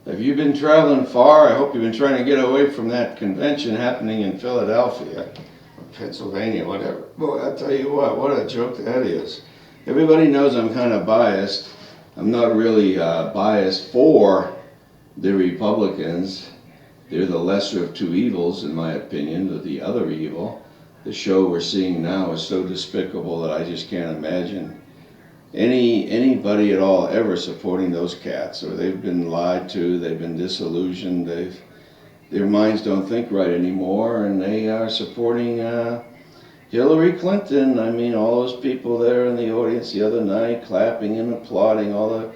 Have you been traveling far? I hope you've been trying to get away from that convention happening in Philadelphia, or Pennsylvania, whatever. Boy, I'll tell you what a joke that is. Everybody knows I'm kind of biased. I'm not really biased for the Republicans. They're the lesser of two evils, in my opinion, the other evil. The show we're seeing now is so despicable that I just can't imagine anybody at all ever supporting those cats. Or they've been lied to, they've been disillusioned, their minds don't think right anymore, and they are supporting Hillary Clinton. I mean, all those people there in the audience the other night clapping and applauding all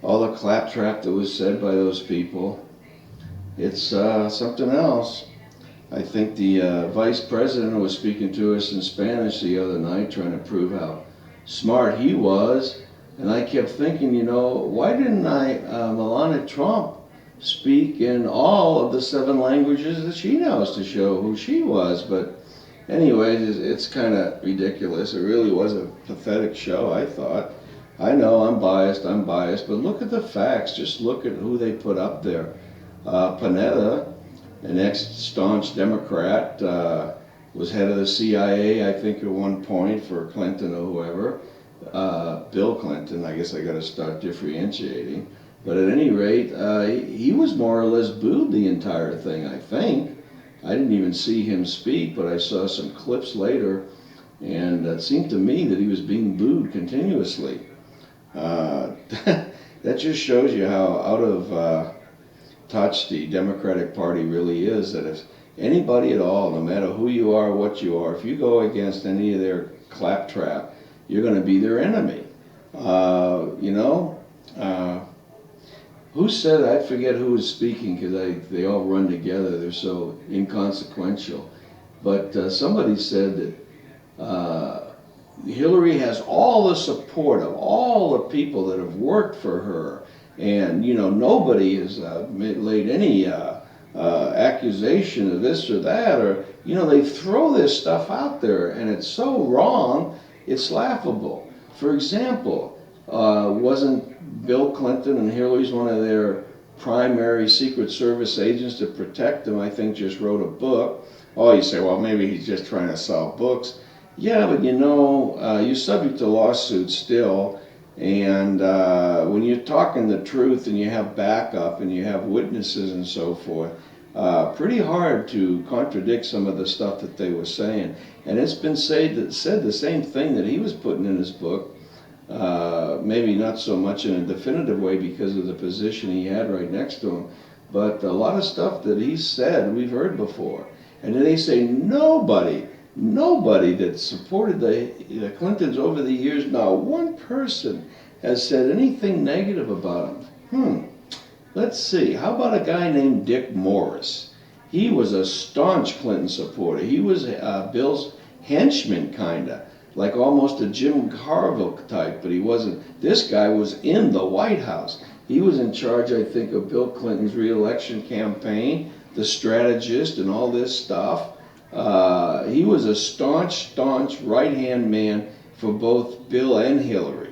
the claptrap that was said by those people. It's something else. I think the vice president was speaking to us in Spanish the other night, trying to prove how smart he was, and I kept thinking, why didn't Melania Trump speak in all of the 7 languages that she knows to show who she was? But anyway, it's kind of ridiculous. It really was a pathetic show, I thought. I know I'm biased, but look at the facts. Just look at who they put up there. Panetta, an ex-staunch Democrat, was head of the CIA, I think, at one point for Clinton or whoever. Bill Clinton, I guess I got to start differentiating. But at any rate, he was more or less booed the entire thing, I think. I didn't even see him speak, but I saw some clips later, and it seemed to me that he was being booed continuously. That just shows you how out of touch the Democratic Party really is, that if anybody at all, no matter who you are, what you are, if you go against any of their claptrap, you're going to be their enemy. Who said, I forget who was speaking, because they all run together, they're so inconsequential, but somebody said that Hillary has all the support of all the people that have worked for her, and nobody has laid any accusation of this or that, or they throw this stuff out there, and it's so wrong, it's laughable. For example, wasn't Bill Clinton and Hillary's one of their primary Secret Service agents to protect them? I think just wrote a book. Oh, you say, well, maybe he's just trying to sell books. Yeah, but you're subject to lawsuits still. And when you're talking the truth and you have backup and you have witnesses and so forth, pretty hard to contradict some of the stuff that they were saying. And it's been said the same thing that he was putting in his book, maybe not so much in a definitive way because of the position he had right next to him, but a lot of stuff that he said we've heard before. And then they say nobody that supported the Clintons over the years, not one person has said anything negative about them. Let's see, how about a guy named Dick Morris? He was a staunch Clinton supporter. He was Bill's henchman, kinda, like almost a Jim Carville type, but he wasn't. This guy was in the White House. He was in charge, I think, of Bill Clinton's re-election campaign, the strategist and all this stuff. He was a staunch right-hand man for both Bill and Hillary.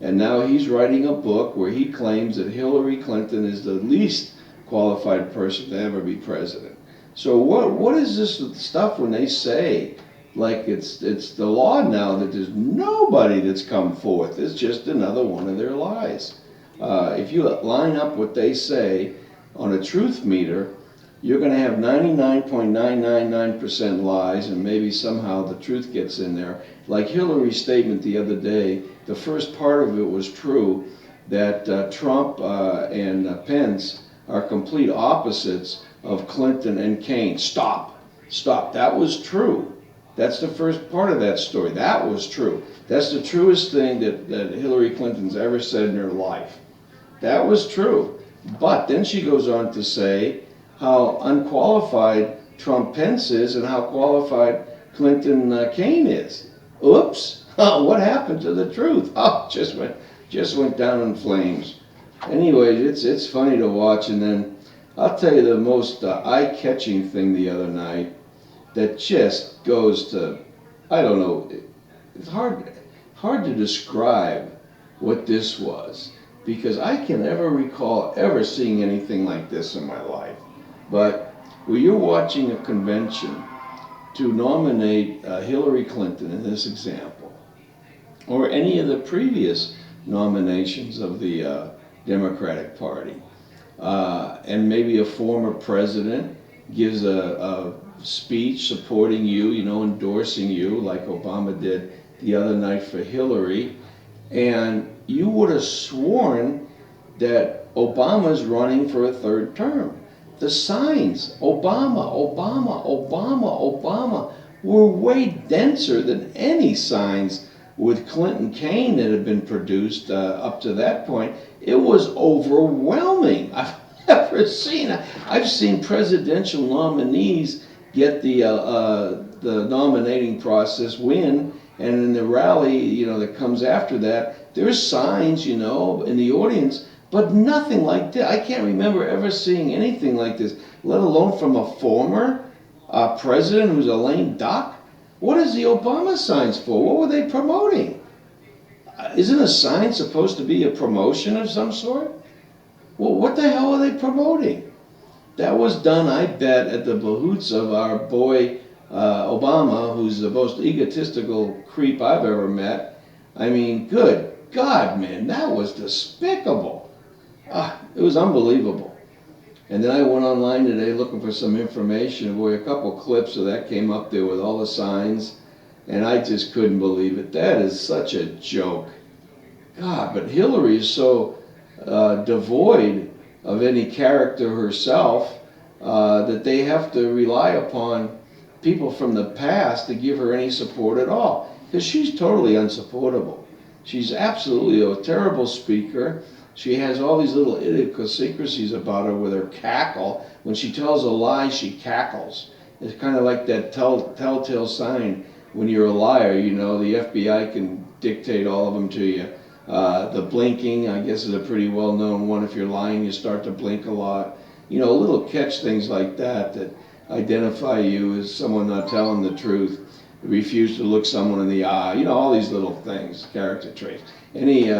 And now he's writing a book where he claims that Hillary Clinton is the least qualified person to ever be president. So what is this stuff when they say, like it's the law now that there's nobody that's come forth? It's just another one of their lies. If you line up what they say on a truth meter, you're going to have 99.999% lies, and maybe somehow the truth gets in there. Like Hillary's statement the other day, the first part of it was true, that Trump and Pence are complete opposites of Clinton and Kaine. Stop. That was true. That's the first part of that story. That was true. That's the truest thing that Hillary Clinton's ever said in her life. That was true. But then she goes on to say how unqualified Trump Pence is and how qualified Clinton Kaine is. Oops, what happened to the truth? Oh, just went down in flames. Anyway, it's funny to watch. And then I'll tell you the most eye-catching thing the other night that just goes to, I don't know, it's hard to describe what this was. because I can never recall ever seeing anything like this in my life. But when you're watching a convention to nominate Hillary Clinton in this example, or any of the previous nominations of the Democratic Party, and maybe a former president gives a speech supporting you, endorsing you, like Obama did the other night for Hillary, and you would have sworn that Obama's running for a third term. The signs, Obama, Obama, Obama, Obama, were way denser than any signs with Clinton-Kane that had been produced up to that point. It was overwhelming. I've seen presidential nominees get the nominating process win, and in the rally, that comes after that, there's signs, in the audience, but nothing like this. I can't remember ever seeing anything like this, let alone from a former president who's a lame duck. What is the Obama signs for? What were they promoting? Isn't a sign supposed to be a promotion of some sort? Well, what the hell are they promoting? That was done, I bet, at the behoots of our boy Obama, who's the most egotistical creep I've ever met. I mean, good God, man, that was despicable. It was unbelievable. And then I went online today looking for some information. Boy, a couple clips of that came up there with all the signs, and I just couldn't believe it. That is such a joke. God, but Hillary is so devoid of any character herself that they have to rely upon people from the past to give her any support at all, because she's totally unsupportable. She's absolutely a terrible speaker. She has all these little idiosyncrasies about her with her cackle. When she tells a lie, she cackles. It's kind of like that telltale sign when you're a liar, the FBI can dictate all of them to you. The blinking, I guess, is a pretty well-known one. If you're lying, you start to blink a lot. Little catch things like that identify you as someone not telling the truth. Refuse to look someone in the eye. All these little things, character traits. Any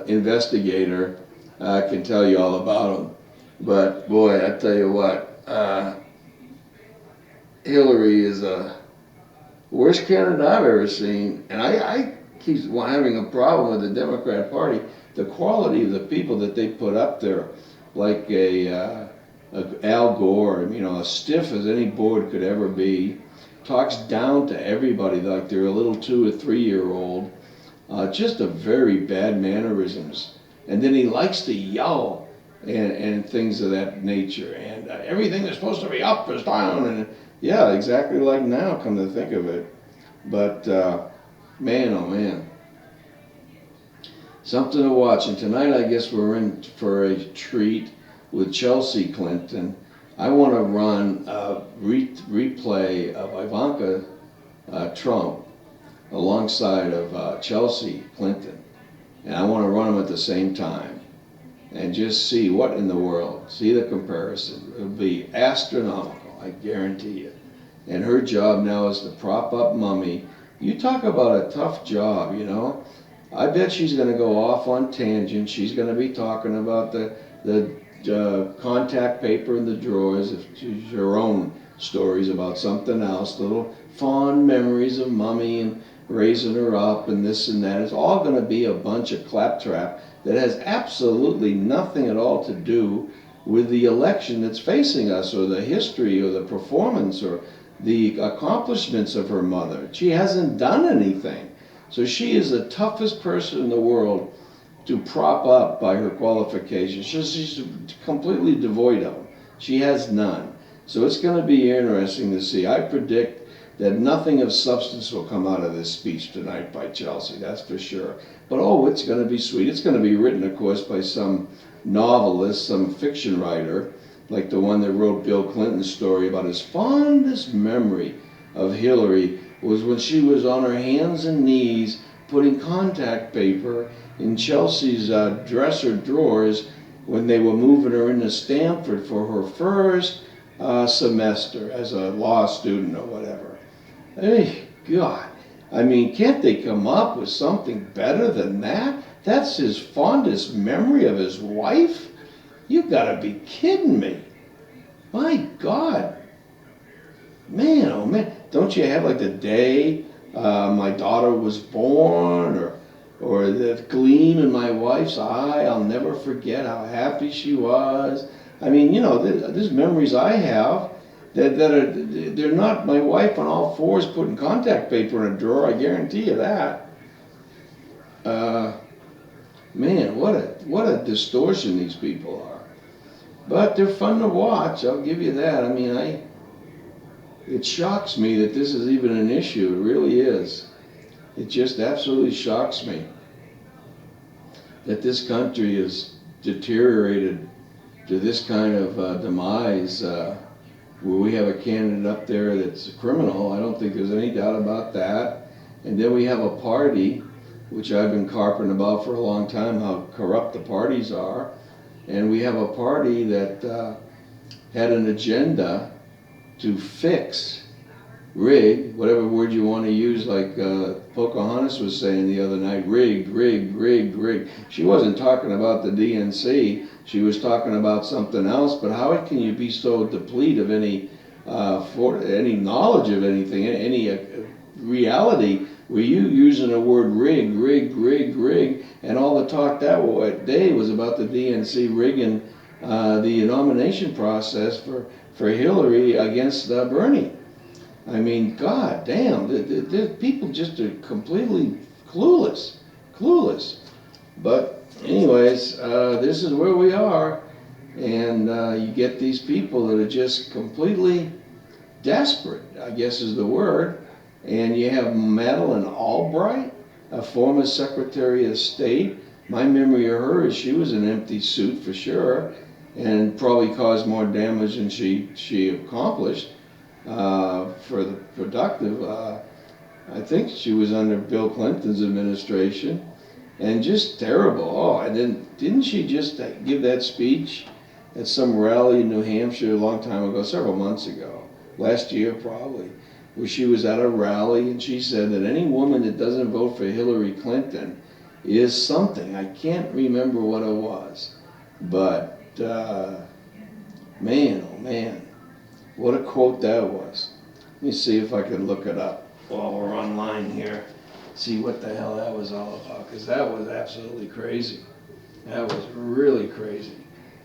investigator can tell you all about them. But boy, I tell you what, Hillary is the worst candidate I've ever seen. And I keep having a problem with the Democrat Party. The quality of the people that they put up there, like a Al Gore, as stiff as any board could ever be, talks down to everybody like they're a little 2 or 3 year old. Just a very bad mannerisms. And then he likes to yell and things of that nature. And everything that's supposed to be up is down. And yeah, exactly like now, come to think of it. But man, oh man. Something to watch. And tonight I guess we're in for a treat with Chelsea Clinton. I want to run a replay of Ivanka Trump alongside of Chelsea Clinton. And I want to run them at the same time and just see what in the world, see the comparison. It'll be astronomical, I guarantee you. And her job now is to prop up Mummy. You talk about a tough job, I bet she's going to go off on tangents. She's going to be talking about the contact paper in the drawers, if she's her own stories about something else, little fond memories of Mummy and raising her up and this and that. It's all going to be a bunch of claptrap that has absolutely nothing at all to do with the election that's facing us, or the history, or the performance, or the accomplishments of her mother. She hasn't done anything. So she is the toughest person in the world to prop up by her qualifications. She's completely devoid of them. She has none. So it's going to be interesting to see. I predict that nothing of substance will come out of this speech tonight by Chelsea, that's for sure. But oh, it's going to be sweet. It's going to be written, of course, by some novelist, some fiction writer, like the one that wrote Bill Clinton's story about his fondest memory of Hillary was when she was on her hands and knees putting contact paper in Chelsea's dresser drawers when they were moving her into Stanford for her first semester as a law student or whatever. Hey, God. I mean, can't they come up with something better than that? That's his fondest memory of his wife? You gotta be kidding me. My God. Man, oh man. Don't you have like the day my daughter was born, or the gleam in my wife's eye? I'll never forget how happy she was. I mean, you know, there's memories I have that they're not my wife on all fours putting contact paper in a drawer. I guarantee you that. Man, what a distortion these people are. But they're fun to watch. I'll give you that. I mean, it shocks me that this is even an issue. It really is. It just absolutely shocks me that this country is deteriorated to this kind of demise, where we have a candidate up there that's a criminal. I don't think there's any doubt about that. And then we have a party, which I've been carping about for a long time, how corrupt the parties are. And we have a party that had an agenda to fix, rig, whatever word you want to use, like Pocahontas was saying the other night, rigged, rigged, rigged, rigged. She wasn't talking about the DNC, she was talking about something else, but how can you be so depleted of any knowledge of anything, any reality, were you using the word rigged, rigged, rigged, rigged, and all the talk that day was about the DNC rigging the nomination process for Hillary against Bernie. I mean, God damn, the people just are completely clueless. But anyways, this is where we are, and you get these people that are just completely desperate, I guess is the word. And you have Madeleine Albright, a former Secretary of State. My memory of her is she was an empty suit for sure, and probably caused more damage than she accomplished for the productive. I think she was under Bill Clinton's administration, and just terrible. Oh, and then didn't she just give that speech at some rally in New Hampshire a long time ago, several months ago, last year probably, where she was at a rally and she said that any woman that doesn't vote for Hillary Clinton is something. I can't remember what it was, but man, oh man, what a quote that was. Let me see if I can look it up while we're online here, see what the hell that was all about, because that was absolutely crazy. That was really crazy.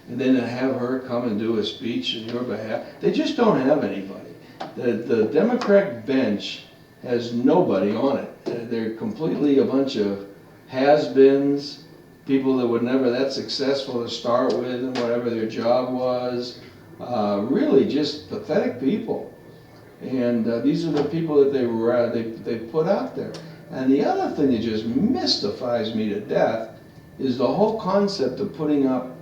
And then to have her come and do a speech in your behalf, they just don't have anybody. The Democrat bench has nobody on it. They're completely a bunch of has-beens, people that were never that successful to start with and whatever their job was. Really just pathetic people. And these are the people that they put out there. And the other thing that just mystifies me to death is the whole concept of putting up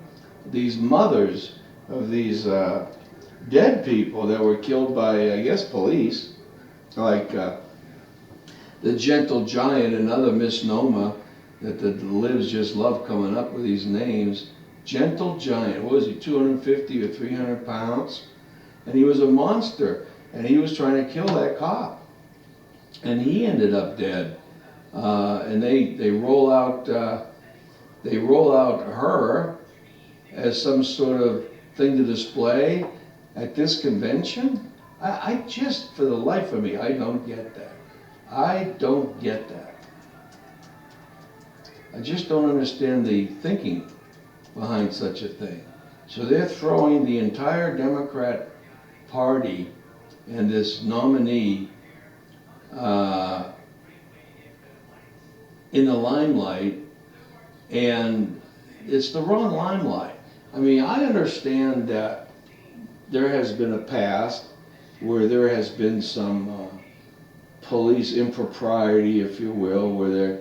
these mothers of these dead people that were killed by, I guess, police, like the Gentle Giant, another misnomer that the libs just love coming up with these names. Gentle Giant, what was he, 250 or 300 pounds? And he was a monster, and he was trying to kill that cop. And he ended up dead. And they roll out her as some sort of thing to display at this convention. I just, for the life of me, I don't get that. I don't get that. I just don't understand the thinking behind such a thing. So they're throwing the entire Democrat Party and this nominee in the limelight, and it's the wrong limelight. I mean, I understand that there has been a past where there has been some police impropriety, if you will, where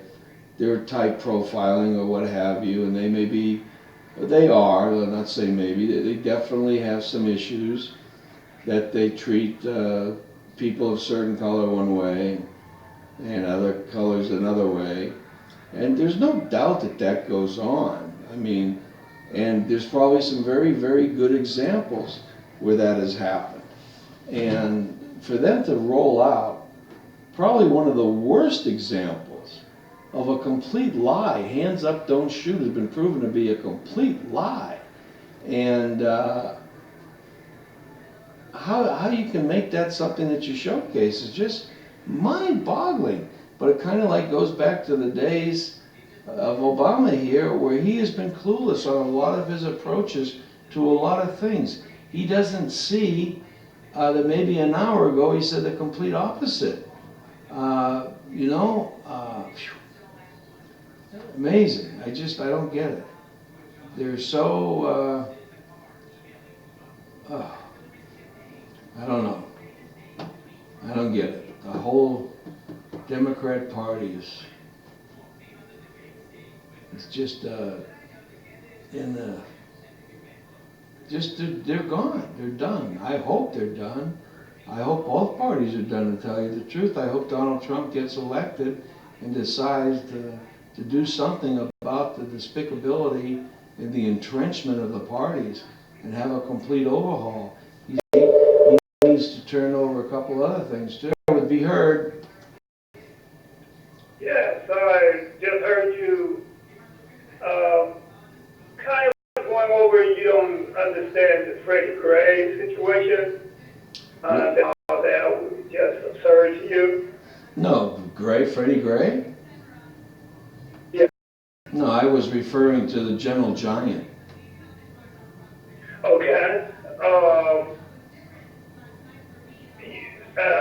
they're type profiling or what have you, and they are, I'm not saying maybe, they definitely have some issues that they treat people of certain color one way and other colors another way. And there's no doubt that that goes on. I mean, and there's probably some very, very good examples where that has happened. And for them to roll out probably one of the worst examples of a complete lie. Hands up, don't shoot has been proven to be a complete lie. And how you can make that something that you showcase is just mind-boggling. But it kind of like goes back to the days of Obama here, where he has been clueless on a lot of his approaches to a lot of things. He doesn't see that maybe an hour ago he said the complete opposite. You know, amazing. I don't get it. They're so, I don't know. I don't get it. The whole Democrat Party is, it's just they're gone. They're done. I hope they're done. I hope both parties are done, to tell you the truth. I hope Donald Trump gets elected and decides to do something about the despicability and the entrenchment of the parties and have a complete overhaul. He needs to turn over a couple other things too. It would be heard. Yes, I just heard you kind of going over, you don't understand the Freddie Gray situation. That was just absurd to you. No, Freddie Gray? Yeah. No, I was referring to the Gentle Giant. Okay.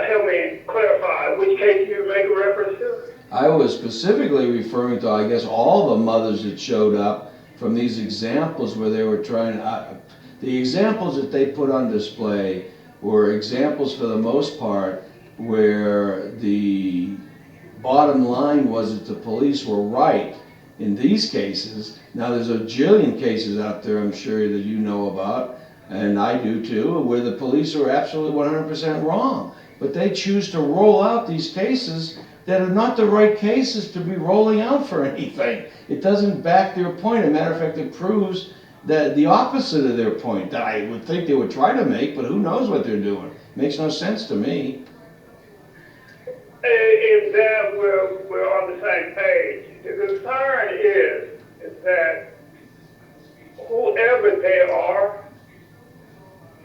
Help me clarify, which case you make a reference to? I was specifically referring to, I guess, all the mothers that showed up from these examples where they were trying to, the examples that they put on display were examples for the most part where the bottom line was that the police were right in these cases. Now there's a jillion cases out there, I'm sure, that you know about, and I do too, where the police are absolutely 100% wrong. But they choose to roll out these cases that are not the right cases to be rolling out for anything. It doesn't back their point. As a matter of fact, it proves that the opposite of their point that I would think they would try to make, but who knows what they're doing. Makes no sense to me. In that we're on the same page. The concern is that whoever they are,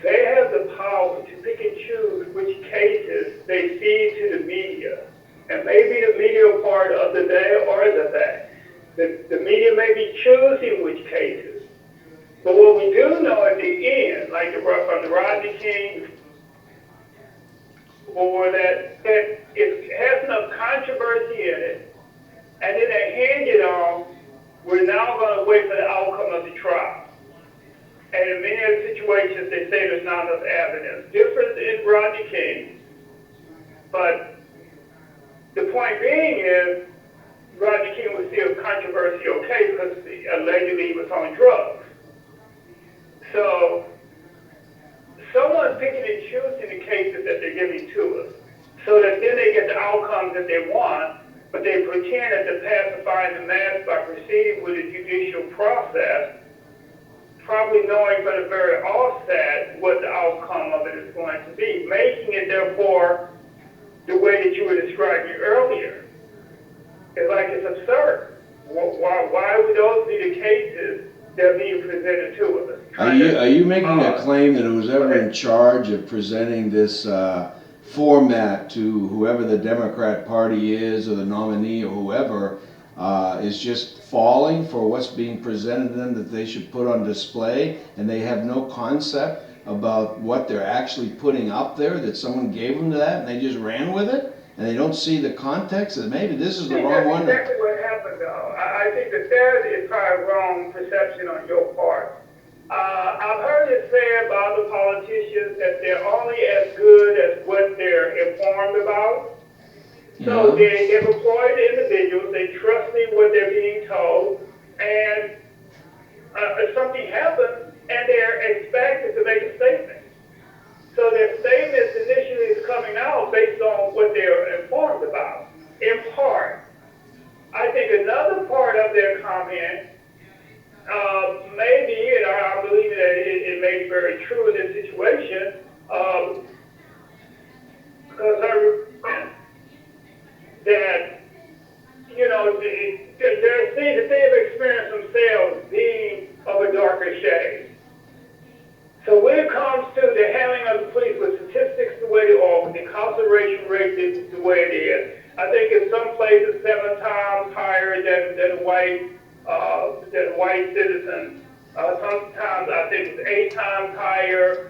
they have the power to pick and choose which cases they feed to the media. And maybe the media part of the day or the day. The media may be choosing which cases. But what we do know at the end, like from the Rodney King, or that it has enough controversy in it, and then they hand it on, we're now going to wait for the outcome of the trial. And in many of the situations, they say there's not enough evidence. Different in Rodney King, but the point being is, Rodney King was still controversial case because allegedly he was on drugs. So, someone's picking and choosing the cases that they're giving to us, so that then they get the outcomes that they want, but they pretend that they're pacifying the mass by proceeding with the judicial process, probably knowing from the very offset what the outcome of it is going to be, making it therefore the way that you were describing earlier. It's like it's absurd. Why would those be the cases that are being presented to us? Are you making a claim that it was ever in charge of presenting this format to whoever the Democrat Party is, or the nominee, or whoever, is just falling for what's being presented to them that they should put on display, and they have no concept about what they're actually putting up there, that someone gave them to that and they just ran with it, and they don't see the context that maybe this is the wrong one? That's exactly what happened, though. I think that there is probably wrong perception on your part. I've heard it said by other politicians that they're only as good as what they're informed about. So they've employed individuals, they trust in what they're being told, and if something happens, and they're expected to make a statement. So their statements initially is coming out based on what they're informed about, in part. I think another part of their comment maybe, and I believe that it may be very true in this situation, because that, you know, the way it is. I think in some places 7 times higher than white citizens. Sometimes I think it's 8 times higher.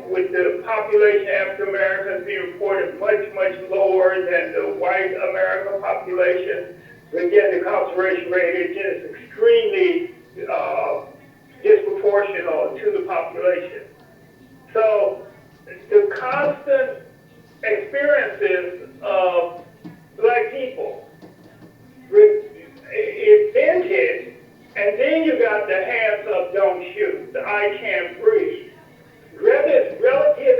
With the population of African Americans being reported much lower than the white American population. Again, the incarceration rate again is extremely disproportional to the population. So the constant experiences of black people is vintage, and then you got the hands up, don't shoot, the I can't breathe. Whether it's relative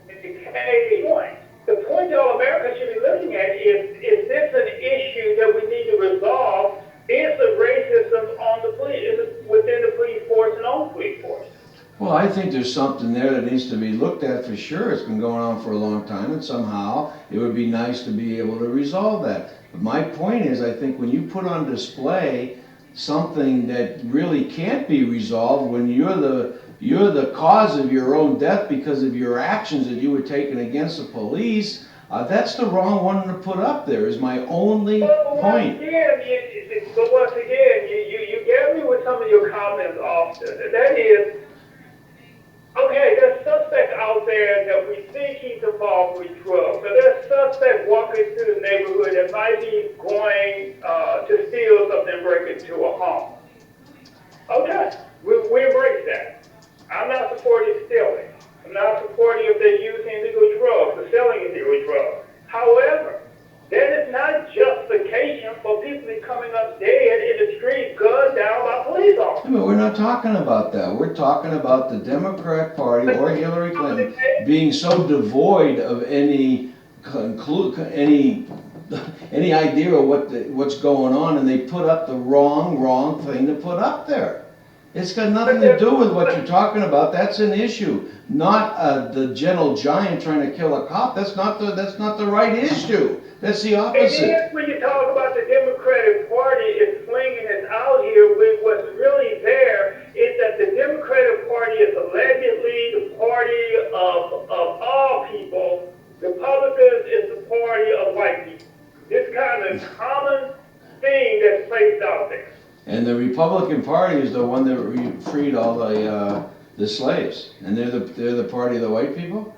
and decay point. The point that all Americans should be looking at is this an issue that we need to resolve? Is the racism on the police, within the police force and on the police force? Well, I think there's something there that needs to be looked at for sure. It's been going on for a long time, and somehow it would be nice to be able to resolve that. But my point is, I think when you put on display something that really can't be resolved, when you're the cause of your own death because of your actions that you were taking against the police, that's the wrong one to put up there, is my only point. But once again, you get me with some of your comments often. That is, okay, there's suspects out there that we think he's involved with drugs. So there's suspects walking through the neighborhood that might be going to steal something, break into a home. Okay, we embrace that. I'm not supporting stealing. I'm not supporting if they're using illegal drugs or selling illegal drugs. However, that is not justification for people to be coming up dead in the street, gunned down by police officers. But we're not talking about that. We're talking about the Democrat Party or Hillary Clinton being so devoid of any idea of what's going on, and they put up the wrong thing to put up there. It's got nothing to do with what you're talking about. That's an issue, not the gentle giant trying to kill a cop. That's not the right issue. That's the opposite. And then when you talk about the Democratic Party is flinging us out here, with what's really there is that the Democratic Party is allegedly the party of all people. Republicans is the party of white people. This kind of common thing that's placed out there. And the Republican Party is the one that freed all the slaves, and they're the party of the white people.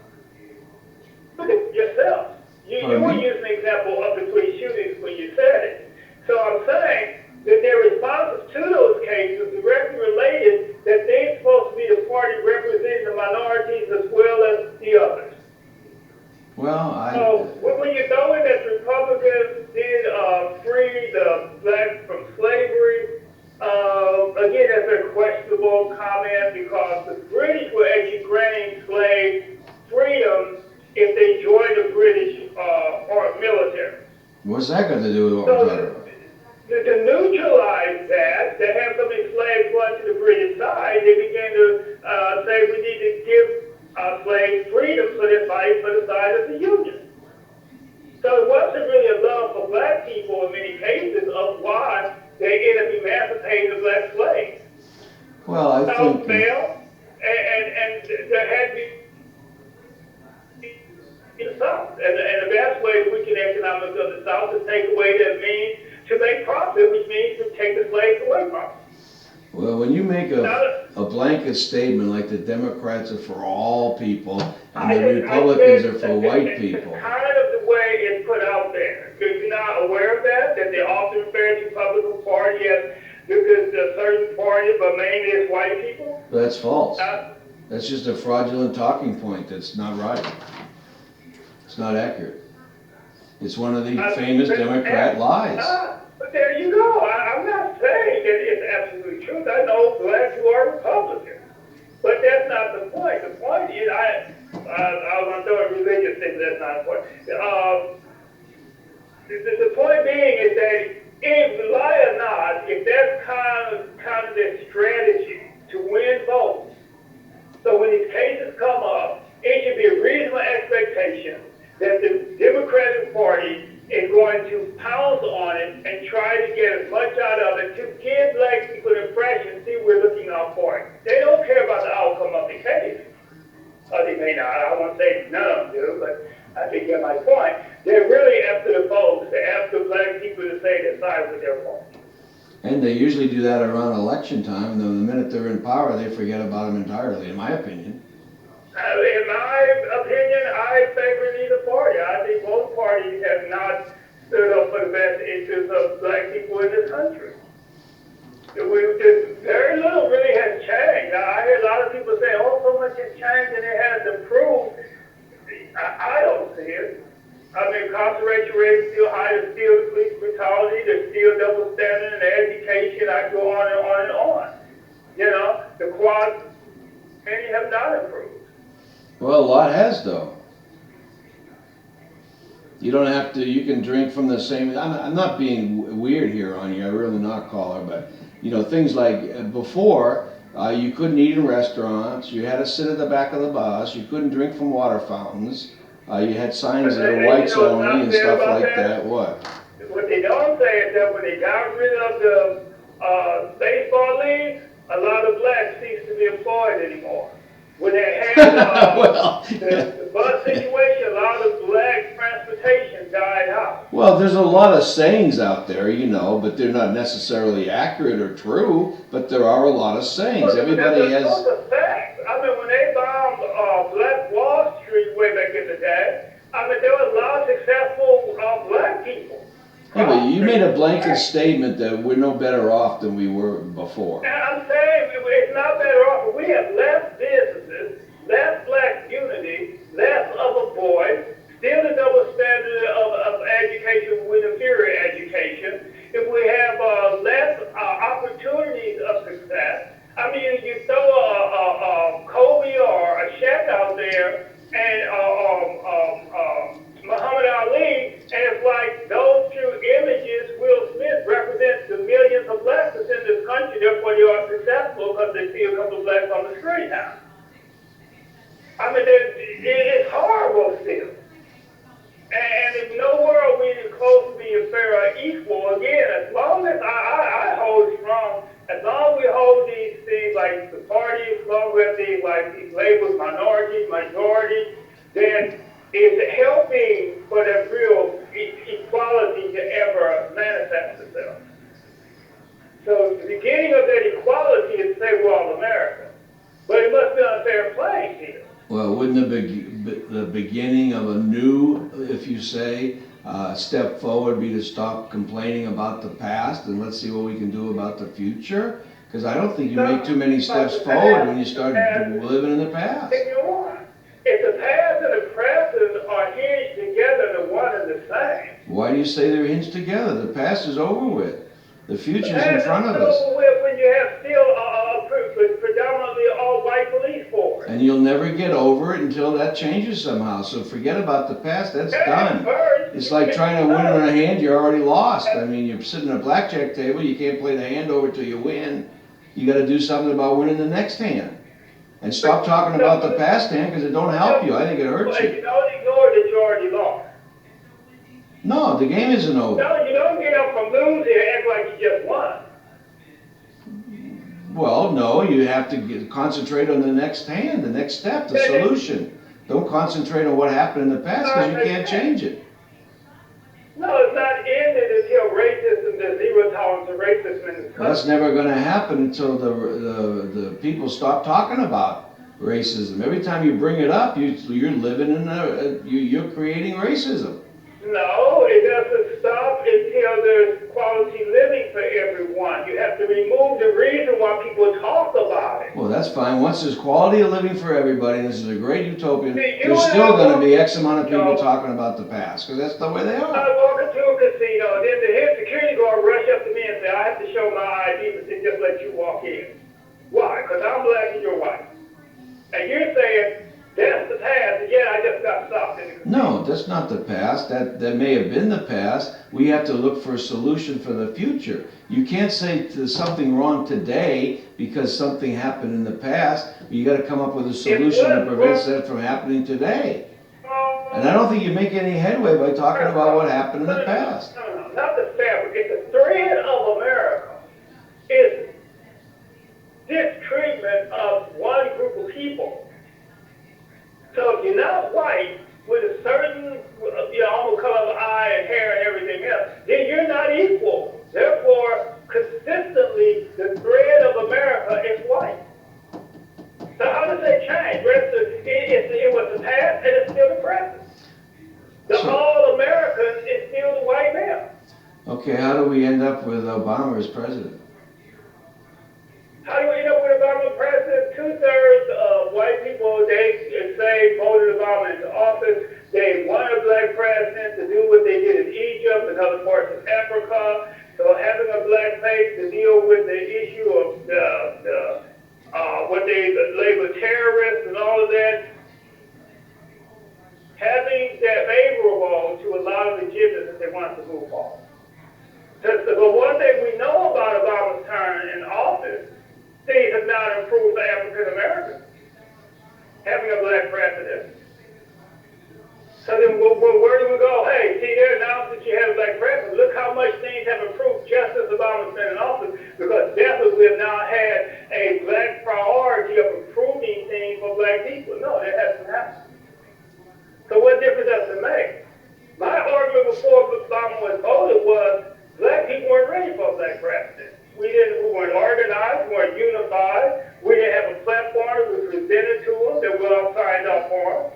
Look at yourself. You were using an example of the police shootings when you said it. So I'm saying that their responses to those cases directly related that they're supposed to be the party representing the minorities as well as the others. Well, So when you throw in that Republicans did free the blacks from slavery, again, that's a questionable comment because the British were actually granting slaves freedom if they joined the British military. what's that got to do with what we're talking about? To neutralize that, to have so many slaves run to the British side, they began to say we need to give slaves freedom so they fight for the side of the Union. So it wasn't really a love for black people in many cases of why they ended up emancipating the black slaves. Well, I South think failed, and there had to be the South. And the best way to weaken the economics of the South is take away that means to make profit, which means to take the slaves away from them. well, when you make a blanket statement like the Democrats are for all people and the Republicans are for white people. It's kind of the way it's put out there. If you're not aware of that they often refer to the Republican Party as because a certain party, but mainly it's white people. That's false. That's just a fraudulent talking point. That's not right. It's not accurate. It's one of the famous Democrat lies. But there you go. I'm not saying that it's absolutely true. I know blacks who are Republicans. But that's not the point. The point is, I was going to throw a religious thing, but that's not the point. The point being is that if lie or not, if that's kind of their strategy to win votes, so when these cases come up, it should be a reasonable expectation that the Democratic Party is going to pounce on it and try to get as much out of it to give black people the impression, see, we're looking out for it. They don't care about the outcome of the case. Or they may not. I won't say none of them do, but do that around election time, and then the minute they're in power, they forget about them entirely, in my opinion. In my opinion, I favor neither party. I think both parties have not stood up for the best interests of black people in this country. Very little really has changed. I hear a lot of people say, oh, so much has changed and it has improved. I don't see it. I mean, incarceration rate is still high, there's still police brutality, there's still double standard in education, I go on and on and on. You know, the quads, many have not improved. Well, a lot has though. You don't have to, you can drink from the same, I'm not being weird here on you, I'm really not, caller, but you know, things like before, you couldn't eat in restaurants, you had to sit at the back of the bus, you couldn't drink from water fountains, you had signs that are whites only and stuff like that. What? What they don't say is that when they got rid of the baseball league, a lot of blacks ceased to be employed anymore. When they had well, the bus situation, a lot of black transportation died out. Well, there's a lot of sayings out there, you know, but they're not necessarily accurate or true, but there are a lot of sayings. Everybody has... Those are facts. I mean, when they bombed Black Wall Street way back in the day, I mean, there were a lot of successful black people. Yeah, but you made a blanket statement that we're no better off than we were before. And I'm saying it's not better off. We have less businesses, less black unity, less other boys, still the double standard of education with inferior education. If we have less opportunities of success, I mean, you throw a Kobe or a Shaq out there and Muhammad Ali, and it's like those two images, Will Smith represents the millions of blacks that's in this country, therefore they are successful because they see a couple of blacks on the street now. I mean, it's horrible still. And if nowhere are we close to being fair or equal, again, as long as I hold strong, as long as we hold these things like the party, as long as we have these like these labels, minority, majority, then it's helping for that real equality to ever manifest itself. So the beginning of that equality is say we're all America. But it must be on a fair playing field. Well, wouldn't the beginning of a new, if you say, step forward be to stop complaining about the past and let's see what we can do about the future? Because I don't think you make too many steps forward when you start living in the past. If the past and the present are hinged together, they're one and the same. Why do you say they're hinged together? The past is over with. The future's in front of us. The past is over with when you have still predominantly all white police force. And you'll never get over it until that changes somehow. So forget about the past, that's done. It's like trying to win on a hand you're already lost. I mean, you're sitting at a blackjack table, you can't play the hand over till you win. You gotta do something about winning the next hand. And stop talking about the past hand because it don't help you. I think it hurts you. You don't ignore that you already lost. No, the game isn't over. No, you don't get up from losing and act like you just won. Well, no, you have to concentrate on the next hand, the next step, the solution. Don't concentrate on what happened in the past because you can't change it. No, it's not ended until racism, there's zero tolerance of racism in this country. Well, that's never going to happen until the people stop talking about racism. Every time you bring it up, you're living in you're creating racism. No, it doesn't stop until there's quality living for everyone. You have to remove the reason why people talk about it. Well, that's fine. Once there's quality of living for everybody, and this is a great utopian, there's still going to be X amount of people talking about the past, because that's the way they are. I walk into a casino, then the head security guard rush up to me and say, I have to show my ID, but they just let you walk in. Why? Because I'm black and you're white. And you're saying, that's the past, and yet I just got stopped in the casino. No, that's not the past. That may have been the past. We have to look for a solution for the future. You can't say there's something wrong today because something happened in the past. You got to come up with a solution that prevents that from happening today. And I don't think you make any headway by talking about what happened in the past. No, not the fabric. It's the thread of America. It's this treatment of one group of people. So if you're not white with a certain, almost color of eye and hair and everything else, then you're not equal. Therefore, consistently, past and it's still the present. The So- all-American is still the white male. Okay, how do we end up with Obama as president? How do we end up with Obama president? 2/3 of white people, they say, voted Obama into office. They want a black president to do what they did in Egypt and other parts of Africa. So having a black face to deal with the issue of what they label terrorists and all of that, having that favorable to a lot of agendas that they want to move on. But one thing we know about Obama's term in office, things have not improved for African Americans. Having a black president. So then where do we go? Hey, see there, now that you have a black president, look how much things have improved just as Obama's been in office, because definitely we have now had a black priority of improving things for black people. No, that hasn't happened. So what difference does it make? My argument before Obama was voted was black people weren't ready for a black president. We weren't organized, we weren't unified, we didn't have a platform that was presented to them that we all signed up for.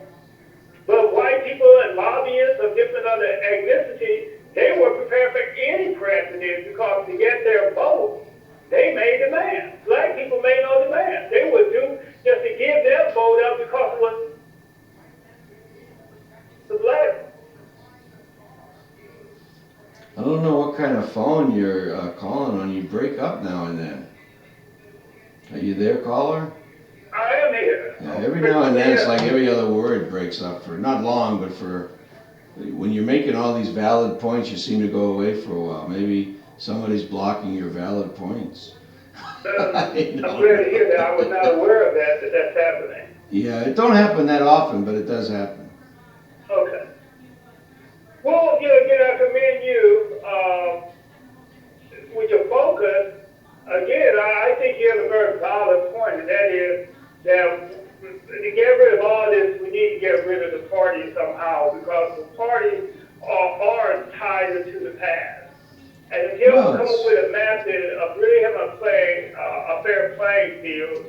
But white people and lobbyists of different other ethnicities, they were prepared for any president because to get their vote, they made demands. Black people made no demands. They would do just to give their vote up because it was the black. I don't know what kind of phone you're calling on. You break up now and then. Are you there, caller? I am here. Yeah, every now and then it's like every other word breaks up for, not long, but for, when you're making all these valid points, you seem to go away for a while. Maybe somebody's blocking your valid points. I'm glad to hear that. I was not aware of that that's happening. Yeah, it don't happen that often, but it does happen. Okay. Well, again, I commend you with your focus. Again, I think you have a very valid point, and that is that to get rid of all this, we need to get rid of the parties somehow, because the parties are tied into the past. And until we come up with a method of really having a fair playing field,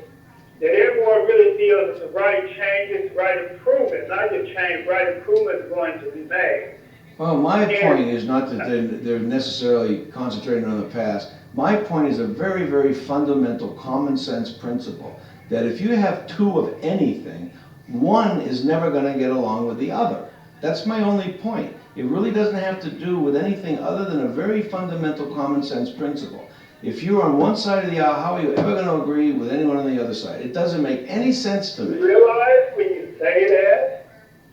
that everyone really feels that the right changes, right improvements, not just change, right improvements are going to be made. Well, my point is not that they're necessarily concentrating on the past. My point is a very, very fundamental common sense principle that if you have two of anything, one is never going to get along with the other. That's my only point. It really doesn't have to do with anything other than a very fundamental common sense principle. If you're on one side of the aisle, how are you ever going to agree with anyone on the other side? It doesn't make any sense to me. You realize when you say that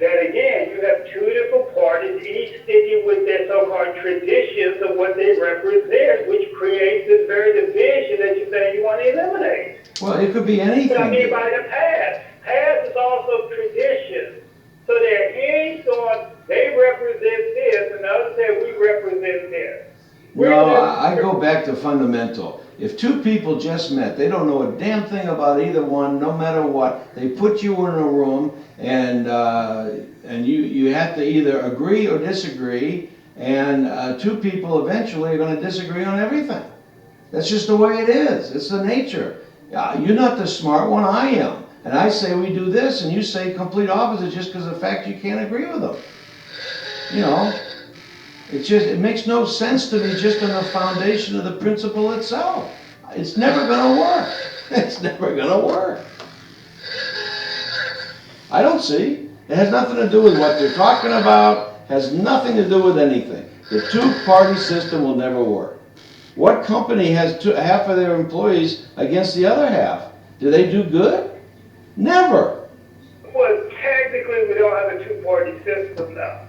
again, you have two different parties, each sticking with their so-called traditions of what they represent, which creates this very division that you say you want to eliminate. Well, it could be anything. What I mean by the past. Past is also tradition. So they're hinged on, they represent this, and the others say we represent this. No, I go back to fundamental. If two people just met, they don't know a damn thing about either one, no matter what. They put you in a room, and you have to either agree or disagree, and two people eventually are going to disagree on everything. That's just the way it is. It's the nature. You're not the smart one, I am. And I say we do this, and you say complete opposite just because of the fact you can't agree with them. You know, it makes no sense to me just on the foundation of the principle itself. It's never going to work. It's never going to work. I don't see. It has nothing to do with what they're talking about. Has nothing to do with anything. The two-party system will never work. What company has half of their employees against the other half? Do they do good? Never. Well, technically, we don't have a two-party system now.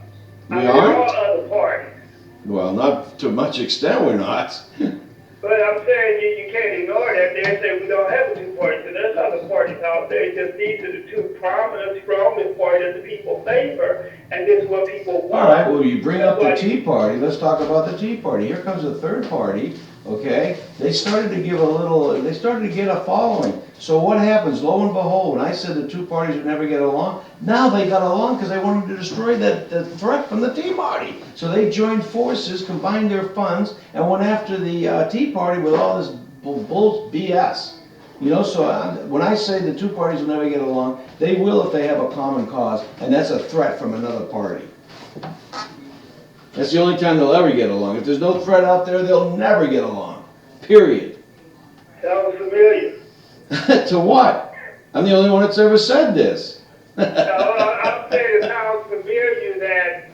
We There aren't? are other parties. Well, not to much extent we're not. But I'm saying you can't ignore that. They say we don't have a two-party system. There's other parties out there. Just these are the two prominent, strongest parties that the people favor. And this is what people want. All right, well, you bring up the Tea Party. Let's talk about the Tea Party. Here comes a third party, okay? They started to get a following. So what happens? Lo and behold, when I said the two parties would never get along, now they got along because they wanted to destroy the threat from the Tea Party. So they joined forces, combined their funds, and went after the Tea Party with all this bull BS. You know, so when I say the two parties will never get along, they will if they have a common cause, and that's a threat from another party. That's the only time they'll ever get along. If there's no threat out there, they'll never get along. Period. Sounds familiar. To what? I'm the only one that's ever said this. No, I'm saying it sounds familiar that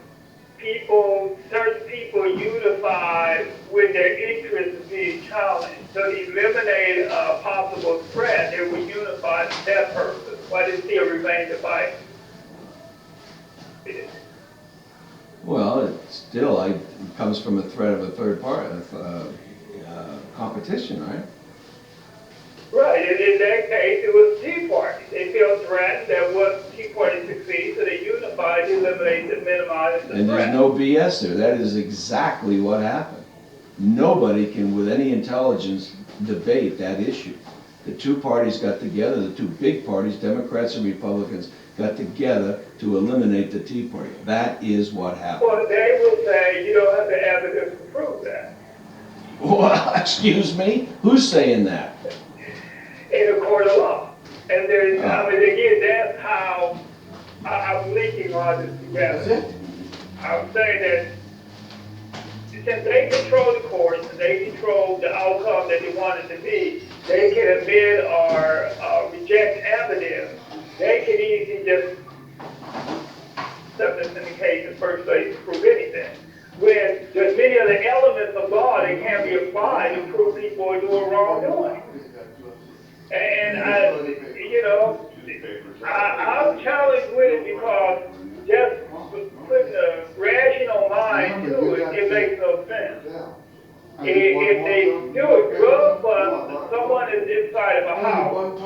certain people unify when their interests are being challenged. So to eliminate a possible threat, they would unify for that purpose, while they still remain divided. Well, it comes from a threat of a third party, competition, right? Right, and in that case, it was the Tea Party. They felt threatened that once the Tea Party succeeds, so they unified to eliminate and minimize the And threat. there's no BS there. That is exactly what happened. Nobody can, with any intelligence, debate that issue. The two parties got together, the two big parties, Democrats and Republicans, got together to eliminate the Tea Party. That is what happened. Well, they will say you don't have the evidence to prove that. Well, excuse me? Who's saying that? In a court of law. And there's, I mean, again, that's how I'm linking all this together. I'm saying that since they control the courts and they control the outcome that they want it to be, they can admit or reject evidence. They can easily just substance in the case in the first place to prove anything. When there's many other elements of law that can be applied to prove people are doing wrongdoing. And I'm challenged with it because just putting a rational mind to it, it makes no sense. If they do a drug bust, someone is inside of a house,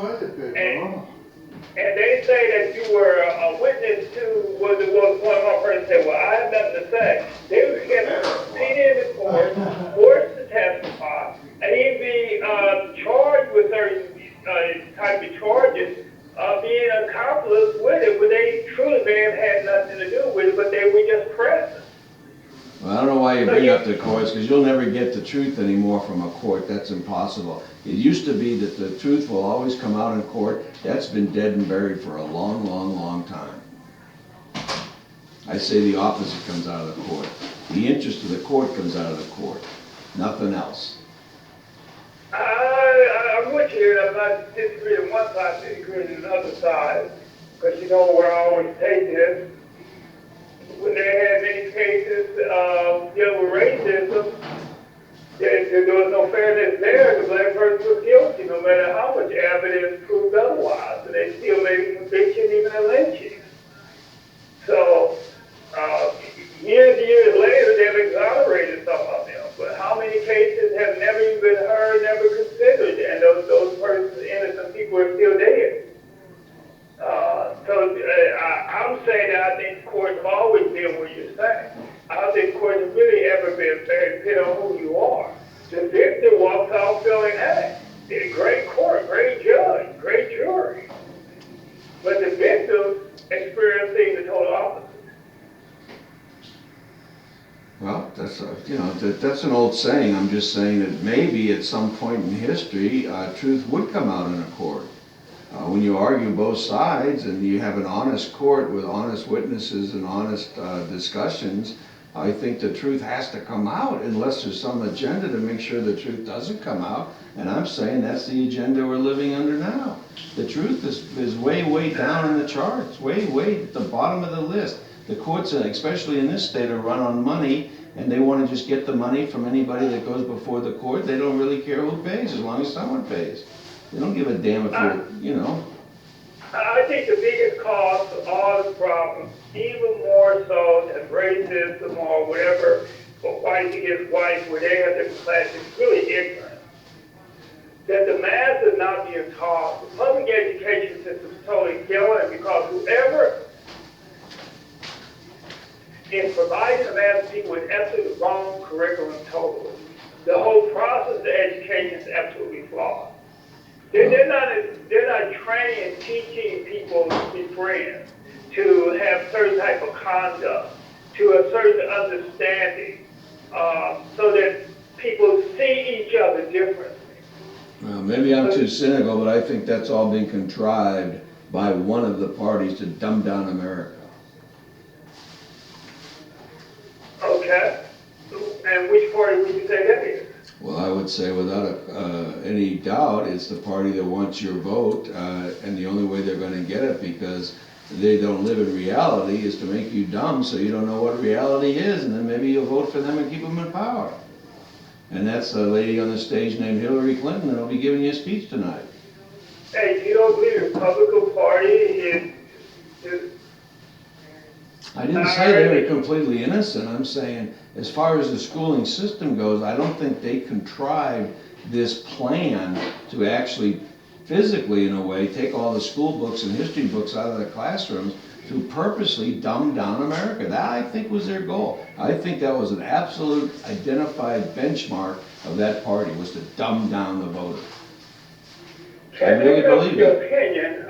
and they say that you were a witness to what it was one of my person said, well, I have nothing to say. They would get subpoenaed in court, forced to testify, and he'd be charged with certain type of charges, being an accomplice with it, when they truly may have had nothing to do with it, but they were just present. Well, I don't know why you bring up the courts, because you'll never get the truth anymore from a court. That's impossible. It used to be that the truth will always come out in court. That's been dead and buried for a long, long, long time. I say the opposite comes out of the court. The interest of the court comes out of the court. Nothing else. I'm with you, and I'm not disagreeing one side, disagreeing on the other side, because you know where I always take this. When they had many cases dealing with racism, there was no fairness there. The black person was guilty, no matter how much evidence proved otherwise, and they still made a conviction, even a lynching. So, years and years later, they've exonerated some of them. But how many cases have never even been heard, never considered, and those persons, innocent people, are still dead? I'm saying that I think the courts have always been what you're saying. I don't think the courts have really ever been fair, depending on who you are. The victim walks out feeling, hey, a great court, great judge, great jury. But the victim experiencing the total opposite. Well, that's an old saying. I'm just saying that maybe at some point in history, truth would come out in a court. When you argue both sides and you have an honest court with honest witnesses and honest discussions, I think the truth has to come out unless there's some agenda to make sure the truth doesn't come out. And I'm saying that's the agenda we're living under now. The truth is way, way down in the charts, way, way at the bottom of the list. The courts, especially in this state, are run on money, and they want to just get the money from anybody that goes before the court. They don't really care who pays, as long as someone pays. They don't give a damn if you're. I think the biggest cause of all the problems, even more so than racism or whatever, or white against white, where they have different classes, is really ignorance. That the mass is not being taught. The public education system is totally killing, because whoever is providing the mass of people with absolutely the wrong curriculum totally. The whole process of education is absolutely flawed. They're not training and teaching people to be friends, to have certain type of conduct, to a certain understanding, so that people see each other differently. Well, maybe I'm too cynical, but I think that's all been contrived by one of the parties to dumb down America. Okay. And which party would you say that is? Well, I would say without any doubt, it's the party that wants your vote, and the only way they're going to get it, because they don't live in reality, is to make you dumb so you don't know what reality is, and then maybe you'll vote for them and keep them in power. And that's a lady on the stage named Hillary Clinton that'll be giving you a speech tonight. Hey, you don't believe the Republican Party is I didn't say they were completely innocent. I'm saying, as far as the schooling system goes, I don't think they contrived this plan to actually physically, in a way, take all the school books and history books out of the classrooms to purposely dumb down America. That, I think, was their goal. I think that was an absolute identified benchmark of that party, was to dumb down the voter. I really believe your it. opinion.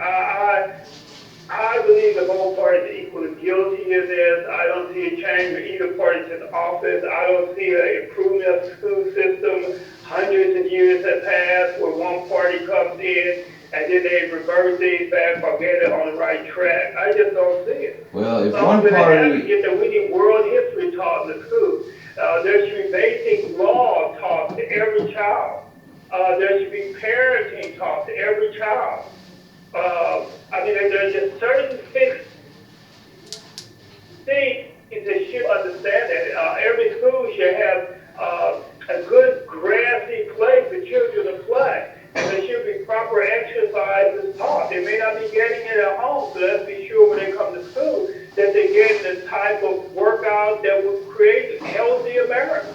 I believe the whole party is equally guilty of this. I don't see a change in either party to the office. I don't see an improvement of the school system. Hundreds of years have passed where one party comes in and then they reverse things back or get it on the right track. I just don't see it. Well, if So one we have to party, get we need world history taught in the school. There should be basic law taught to every child. There should be parenting taught to every child. I mean, there's just certain fixed things that should understand that. Every school should have a good grassy place for children to play. And there should be proper exercises taught. They may not be getting it at home, so let's be sure when they come to school that they're getting the type of workout that will create a healthy America.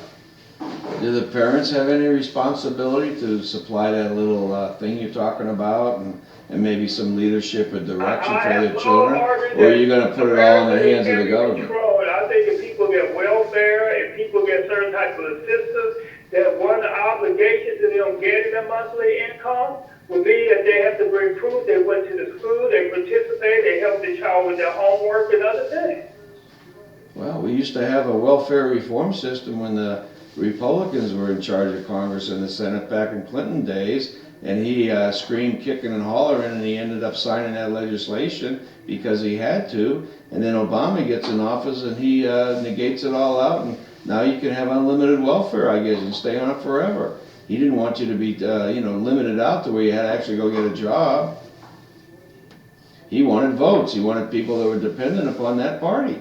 do the parents have any responsibility to supply that little thing you're talking about, and maybe some leadership or direction for their children? Or are you going to put it all in the hands of the government? I think if people get welfare, if people get certain type of assistance, that one obligation to them getting their monthly income would be that they have to bring proof they went to the school, they participated, they helped the child with their homework and other things. Well, we used to have a welfare reform system when the Republicans were in charge of Congress and the Senate back in Clinton days, and he screamed, kicking and hollering, and he ended up signing that legislation because he had to. And then Obama gets in office and he negates it all out, and now you can have unlimited welfare, I guess, and stay on it forever. He didn't want you to be, limited out to where you had to actually go get a job. He wanted votes. He wanted people that were dependent upon that party.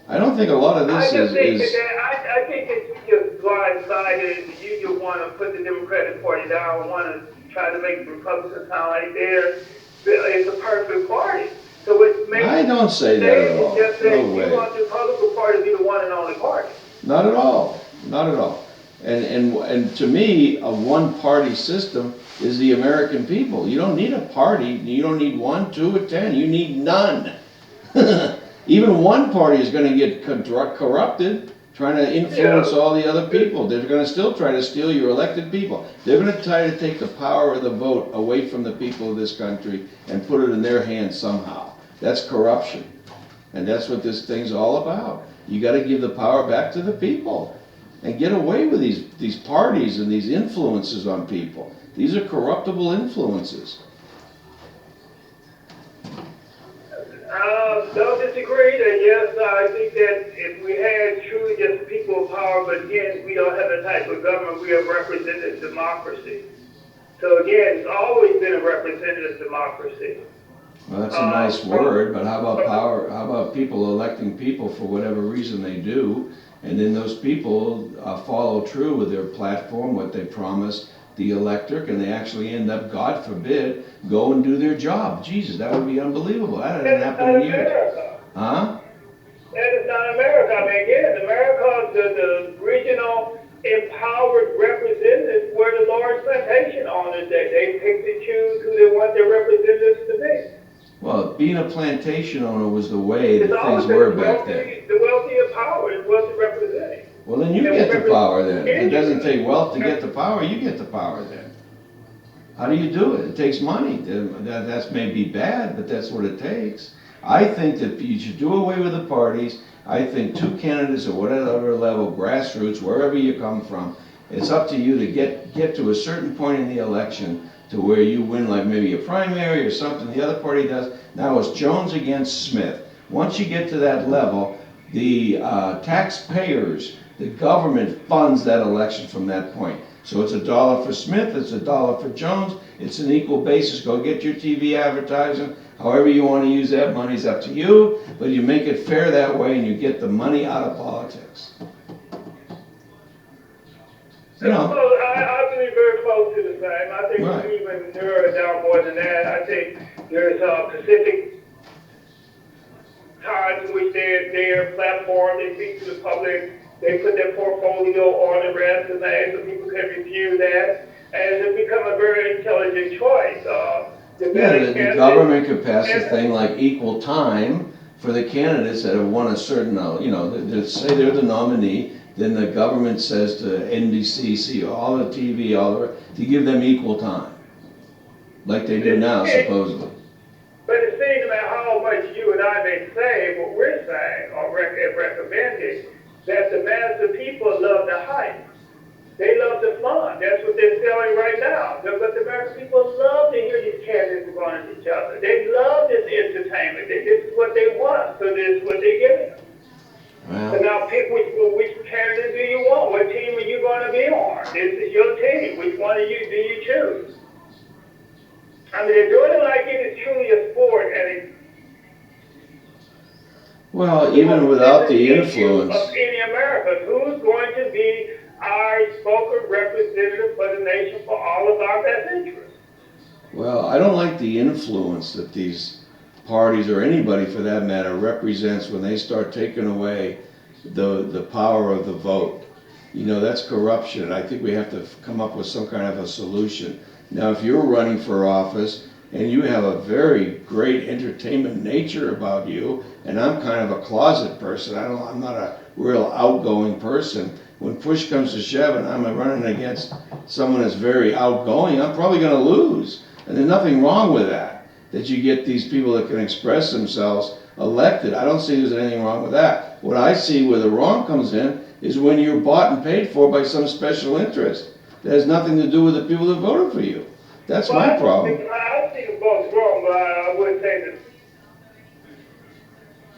I don't think a lot of this is. I think that you just blindsided. You just want to put the Democratic Party down, want to try to make the Republicans sound like it's a perfect party. So it makes I don't say that at all. Just that No way. you want the Republican Party to be the one and only party. Not at all. Not at all. And to me, a one-party system is the American people. You don't need a party. You don't need 1, 2, or 10. You need none. Even one party is going to get corrupted, trying to influence all the other people. They're going to still try to steal your elected people. They're going to try to take the power of the vote away from the people of this country and put it in their hands somehow. That's corruption. And that's what this thing's all about. You got to give the power back to the people and get away with these parties and these influences on people. These are corruptible influences. Don't disagree that yes, I think that if we had truly just people of power, but again, we don't have the type of government, we have representative democracy. So again, it's always been a representative democracy. Well, that's a nice word, but how about power? How about people electing people for whatever reason they do, and then those people follow true with their platform, what they promised the electorate, and they actually end up, God forbid, go and do their job. Jesus, that would be unbelievable. That hasn't happened in years. Huh? That is not America. I mean, again, America, the regional empowered representatives were the large plantation owners. They pick and choose who they want their representatives to be. Well, being a plantation owner was the way that things were back then. The wealthy and power is wealthy representing. Well, then you get the power then. It doesn't take wealth to get the power, you get the power then. How do you do it? It takes money. That may be bad, but that's what it takes. I think that you should do away with the parties. I think 2 candidates at whatever level, grassroots, wherever you come from, It's up to you to get to a certain point in the election to where you win, like maybe a primary or something the other party does. Now it's Jones against Smith. Once you get to that level, the taxpayers, the government funds that election from that point. So it's $1 for Smith, it's $1 for Jones, it's an equal basis. Go get your TV advertising. However you want to use that money is up to you, but you make it fair that way and you get the money out of politics. You know. I believe very close to the same. I think Right. we even narrow it down more than that. I think there's Pacific times in which their platform, they speak to the public, they put their portfolio on the resume so people can review that, and it's become a very intelligent choice. Yeah, the government could pass a thing like equal time for the candidates that have won a certain, that say they're the nominee, then the government says to NBC, all the TV, to give them equal time, like they do now, supposedly. But it seems no matter how much you and I may say what we're saying or recommending, that the mass of people love the hype. They love the fun. That's what they're selling right now. But the American people love to hear these candidates going at each other. They love this entertainment. This is what they want, so this is what they're giving them. Wow. So now pick which candidate do you want? What team are you going to be on? This is your team. Which one do you choose? I mean, they're doing it like it is truly a sport, and Well, even without the influence. Of any American, who's going to be our spoken representative for the nation for all of our best interests? Well, I don't like the influence that these parties, or anybody for that matter, represents when they start taking away the power of the vote. That's corruption. I think we have to come up with some kind of a solution. Now, if you're running for office and you have a very great entertainment nature about you, and I'm kind of a closet person, I'm not a real outgoing person. When push comes to shove and I'm running against someone that's very outgoing, I'm probably going to lose. And there's nothing wrong with that you get these people that can express themselves elected. I don't see there's anything wrong with that. What I see where the wrong comes in is when you're bought and paid for by some special interest that has nothing to do with the people that voted for you. That's my problem. I see them both wrong, but I would say that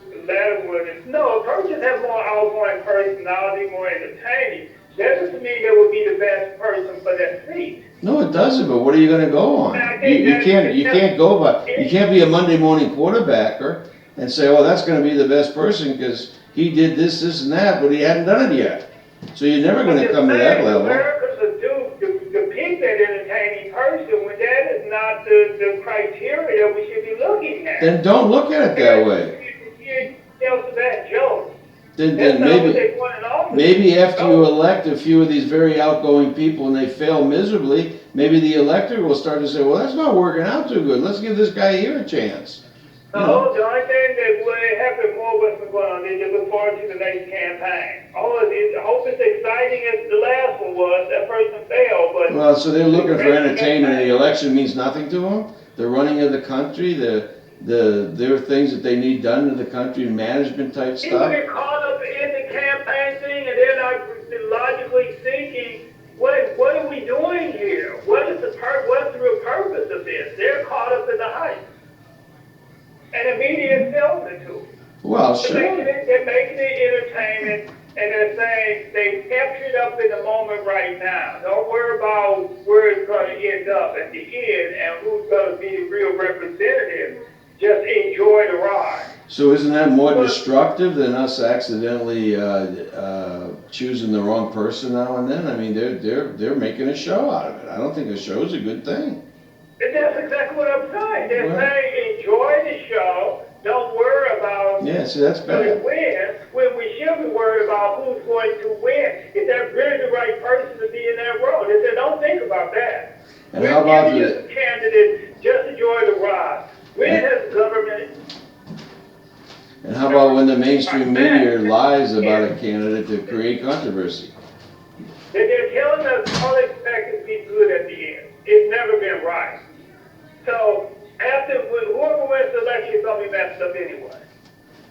the latter one is, no, a person has more outgoing personality, more entertaining. That doesn't mean they would be the best person for that seat. No, it doesn't, but what are you going to go on? You can't go by, you can't be a Monday morning quarterbacker and say, oh, that's going to be the best person because he did this, and that, but he hadn't done it yet. So you're never going to come to that level. Americans are due to pick that entertaining person when that is not the criteria we should be looking at. Then don't look at it that way. That joke. Then maybe after you elect a few of these very outgoing people and they fail miserably, maybe the electorate will start to say, well, that's not working out too good. Let's give this guy here a chance. No, the only thing that would happen more what's been going on, they just look forward to the next campaign. I hope it's exciting as the last one was. That person failed, but... Well, so they're looking for entertainment and the election means nothing to them? The running of the country, there are things that they need done in the country, management type stuff? People get caught up in the campaign thing and they're not logically thinking, what are we doing here? What's the real purpose of this? They're caught up in the hype. And the media sells it to them. Well, sure. They're making it entertainment, and they're saying they've captured up in the moment right now. Don't worry about where it's going to end up at the end and who's going to be the real representative. Just enjoy the ride. So isn't that more destructive than us accidentally choosing the wrong person now and then? I mean, they're making a show out of it. I don't think a show's a good thing. And that's exactly what I'm saying. They're saying enjoy the show. Don't worry about see, that's bad. who wins. When we should be worried about who's going to win. Is that really the right person to be in that role? They said, don't think about that. And how about the candidate? Just enjoy the ride. When has government? And how about when the mainstream media lies about a candidate to create controversy? They're telling us all they expect is to be good at the end. It's never been right. So after whoever wins the election is going to be messed up anyway.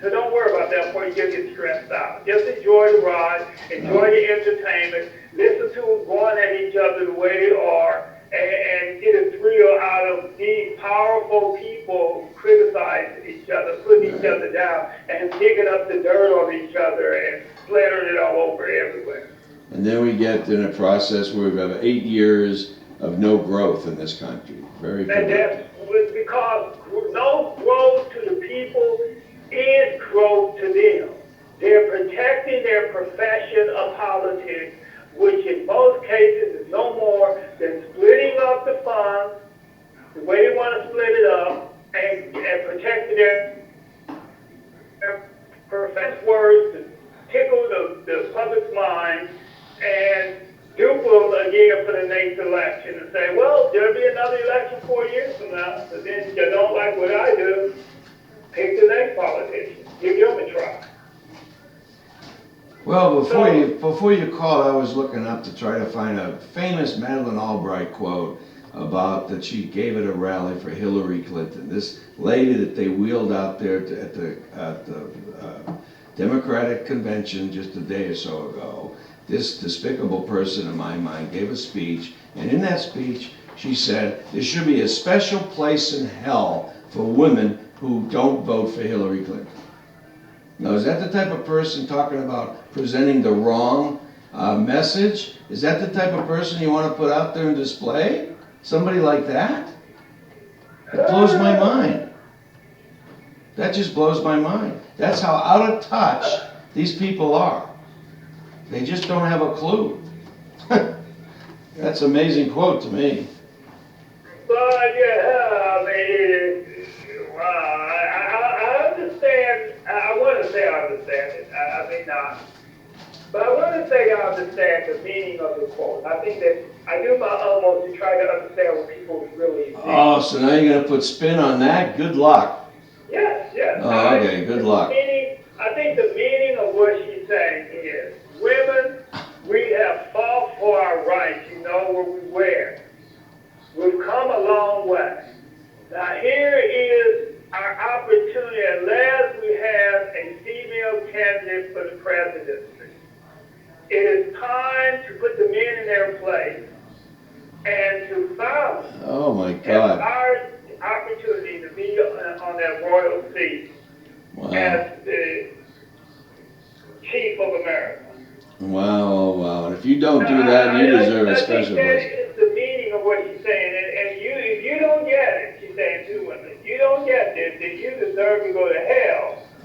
So don't worry about that before you get stressed out. Just enjoy the ride, enjoy the entertainment, listen to them going at each other the way they are, and get a thrill out of these powerful people criticizing each other, putting each other down, and digging up the dirt on each other and splattering it all over everywhere. And then we get in a process where we have 8 years of no growth in this country. Very And productive. that's because no growth to the people is growth to them. They're protecting their profession of politics, which in most cases is no more than splitting up the funds the way they want to split it up and protecting their professed words to tickle the public's mind and dupe them again for the next election and say, well, there'll be another election 4 years from now, so then you don't like what I do, pick the next politician, give them a try. Well, before you called, I was looking up to try to find a famous Madeleine Albright quote about that she gave at a rally for Hillary Clinton. This lady that they wheeled out there at the Democratic convention just a day or so ago. This despicable person, in my mind, gave a speech, and in that speech, she said there should be a special place in hell for women who don't vote for Hillary Clinton. Now, is that the type of person talking about presenting the wrong message? Is that the type of person you want to put out there and display? Somebody like that? It blows my mind. That just blows my mind. That's how out of touch these people are. They just don't have a clue. That's an amazing quote to me. But yeah, I mean, I understand. I want to say I understand it. I may not. But I want to say I understand the meaning of the quote. I think that I do my utmost to try to understand what people really think. Oh, so now you're going to put spin on that? Good luck. Yes, yes. Oh, okay, good luck. I think the meaning of what she's saying is, women, we have fought for our rights, you know, what we wear. We've come a long way. Now here is our opportunity, at last we have a female candidate for the presidency. It is time to put the men in their place and to follow. Oh my God. Our opportunity to be on that royal seat. Wow. As the chief of America. Wow, wow. And if you don't do that, you deserve a special place. It's the meaning of what she's saying. And if you don't get it, she's saying to women, if you don't get this, then you deserve to go to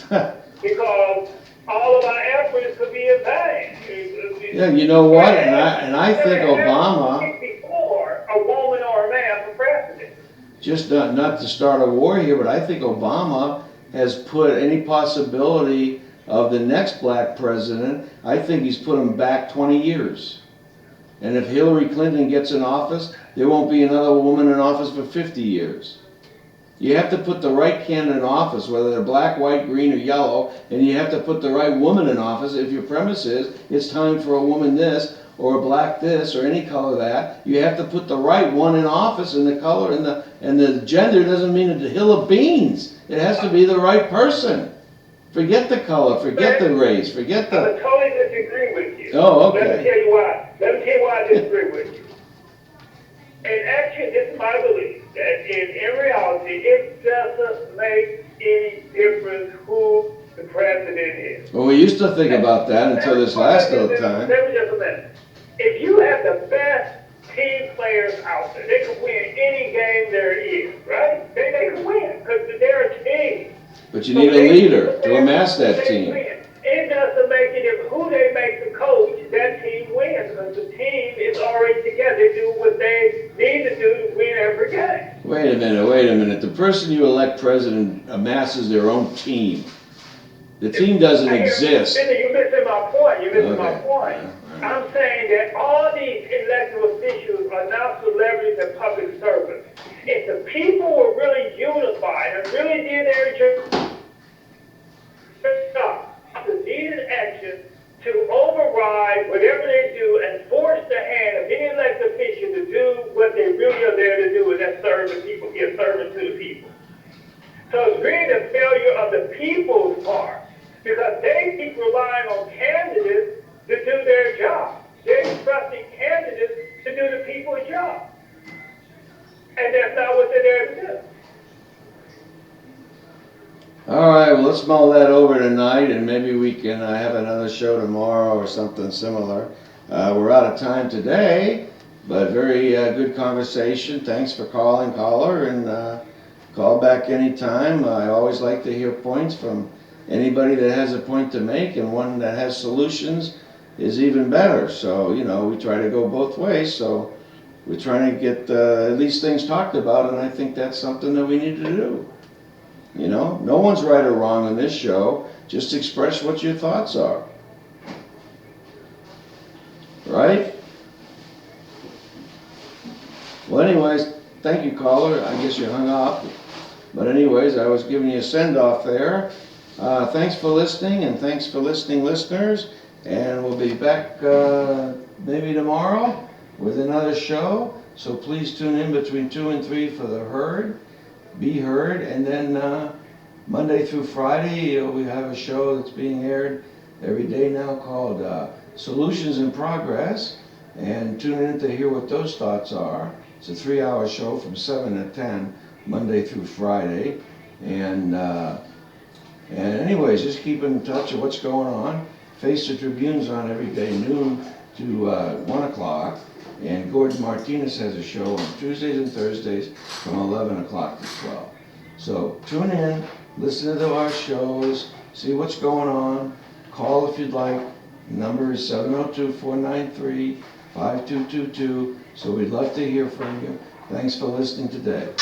hell. Because all of our efforts could be in vain. Yeah, you know what? And I think Obama, before a woman or a man for president. just not to start a war here, but I think Obama has put any possibility of the next black president, I think he's put him back 20 years. And if Hillary Clinton gets in office, there won't be another woman in office for 50 years. You have to put the right candidate in office, whether they're black, white, green, or yellow, and you have to put the right woman in office. If your premise is, it's time for a woman this, or a black this, or any color that, you have to put the right one in office, and the color and the gender doesn't mean a hill of beans. It has to be the right person. Forget the color, forget the race, forget the... I totally disagree with you. Oh, okay. Let me tell you why. Let me tell you why I disagree with you. And actually, this is my belief, that in reality, it doesn't make any difference who the president is. Well, we used to think about that until this last little time. Let me just a minute. If you have the best team players out there, they can win any game there is, right? They can win because they're a team. But you need a leader to amass that team. It doesn't make any difference who they make the coach, that team wins because the team is already together. They do what they need to do to win every game. Wait a minute. The person you elect president amasses their own team. The team doesn't exist. You're missing my point. You're missing my Okay. point. Yeah, I'm saying that all these elected officials are now celebrities and public servants. If the people were really unified and really did their job, the needed action to override whatever they do and force the hand of any elected official to do what they really are there to do, and that's serve the people, be a servant to the people. So it's really the failure of the people's part, because they keep relying on candidates to do their job. They're trusting candidates to do the people's job. And that's not what they're there to do. All right, well, let's mull that over tonight, and maybe we can have another show tomorrow or something similar. We're out of time today, but very good conversation. Thanks for calling, caller, and call back anytime. I always like to hear points from anybody that has a point to make, and one that has solutions is even better. So, you know, we try to go both ways, so we're trying to get at least things talked about, and I think that's something that we need to do. You know, no one's right or wrong on this show. Just express what your thoughts are. Right? Well, anyways, thank you, caller. I guess you hung up. But anyways, I was giving you a send-off there. Thanks for listening, and thanks for listening, listeners. And we'll be back maybe tomorrow with another show. So please tune in between 2 and 3 for the herd. Be heard, and then Monday through Friday we have a show that's being aired every day now called Solutions in Progress, and tune in to hear what those thoughts are. It's a 3-hour show from 7 to 10 Monday through Friday, and anyways, just keep in touch of what's going on. Face the Tribune's on every day, noon to 1 o'clock. And Gordon Martinez has a show on Tuesdays and Thursdays from 11 o'clock to 12. So tune in, listen to our shows, see what's going on. Call if you'd like. The number is 702-493-5222. So we'd love to hear from you. Thanks for listening today.